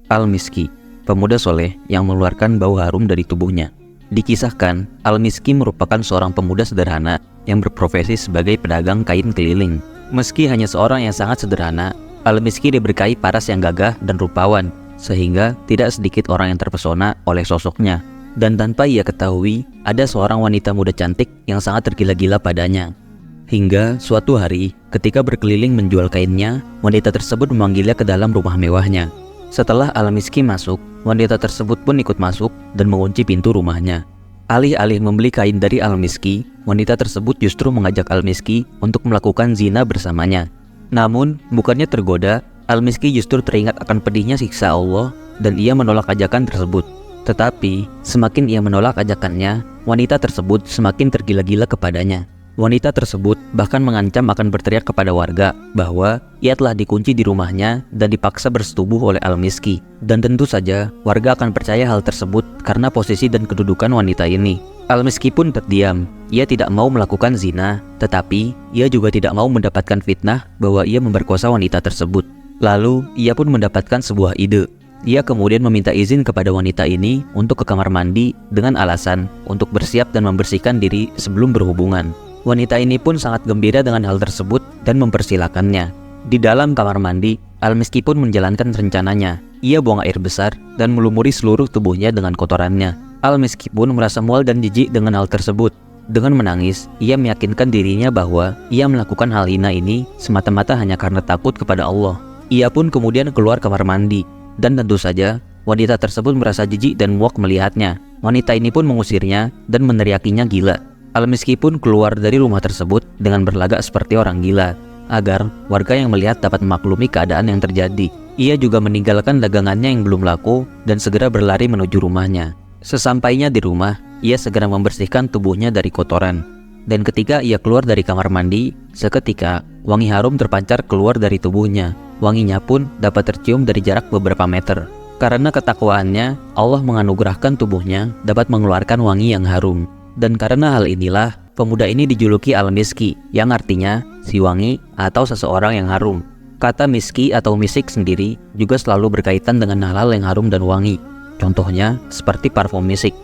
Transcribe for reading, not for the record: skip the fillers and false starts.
Al-Miski, pemuda soleh yang mengeluarkan bau harum dari tubuhnya. Dikisahkan, Al-Miski merupakan seorang pemuda sederhana yang berprofesi sebagai pedagang kain keliling. Meski hanya seorang yang sangat sederhana, Al-Miski diberkahi paras yang gagah dan rupawan, sehingga tidak sedikit orang yang terpesona oleh sosoknya. Dan tanpa ia ketahui, ada seorang wanita muda cantik yang sangat tergila-gila padanya. Hingga suatu hari, ketika berkeliling menjual kainnya, wanita tersebut memanggilnya ke dalam rumah mewahnya. Setelah Al-Miski masuk, wanita tersebut pun ikut masuk dan mengunci pintu rumahnya. Alih-alih membeli kain dari Al-Miski, wanita tersebut justru mengajak Al-Miski untuk melakukan zina bersamanya. Namun, bukannya tergoda, Al-Miski justru teringat akan pedihnya siksa Allah dan ia menolak ajakan tersebut. Tetapi, semakin ia menolak ajakannya, wanita tersebut semakin tergila-gila kepadanya. Wanita tersebut bahkan mengancam akan berteriak kepada warga bahwa ia telah dikunci di rumahnya dan dipaksa bersetubuh oleh Al-Miski. Dan tentu saja warga akan percaya hal tersebut karena posisi dan kedudukan wanita ini. Al-Miski pun terdiam. Ia tidak mau melakukan zina, tetapi ia juga tidak mau mendapatkan fitnah bahwa ia memperkosa wanita tersebut. Lalu ia pun mendapatkan sebuah ide. Ia kemudian meminta izin kepada wanita ini untuk ke kamar mandi dengan alasan untuk bersiap dan membersihkan diri sebelum berhubungan. Wanita ini pun sangat gembira dengan hal tersebut dan mempersilakannya. Di dalam kamar mandi, Al-Miski pun menjalankan rencananya. Ia buang air besar dan melumuri seluruh tubuhnya dengan kotorannya. Al-Miski pun merasa mual dan jijik dengan hal tersebut. Dengan menangis, ia meyakinkan dirinya bahwa ia melakukan hal hina ini semata-mata hanya karena takut kepada Allah. Ia pun kemudian keluar kamar mandi. Dan tentu saja, wanita tersebut merasa jijik dan muak melihatnya. Wanita ini pun mengusirnya dan meneriakinya gila. Al-Miski pun keluar dari rumah tersebut dengan berlagak seperti orang gila, agar warga yang melihat dapat memaklumi keadaan yang terjadi. Ia juga meninggalkan dagangannya yang belum laku dan segera berlari menuju rumahnya. Sesampainya di rumah, ia segera membersihkan tubuhnya dari kotoran. Dan ketika ia keluar dari kamar mandi, seketika wangi harum terpancar keluar dari tubuhnya. Wanginya pun dapat tercium dari jarak beberapa meter. Karena ketakwaannya, Allah menganugerahkan tubuhnya dapat mengeluarkan wangi yang harum. Dan karena hal inilah, pemuda ini dijuluki Al-Miski, yang artinya si wangi atau seseorang yang harum. Kata miski atau misik sendiri juga selalu berkaitan dengan hal-hal yang harum dan wangi. Contohnya seperti parfum misik.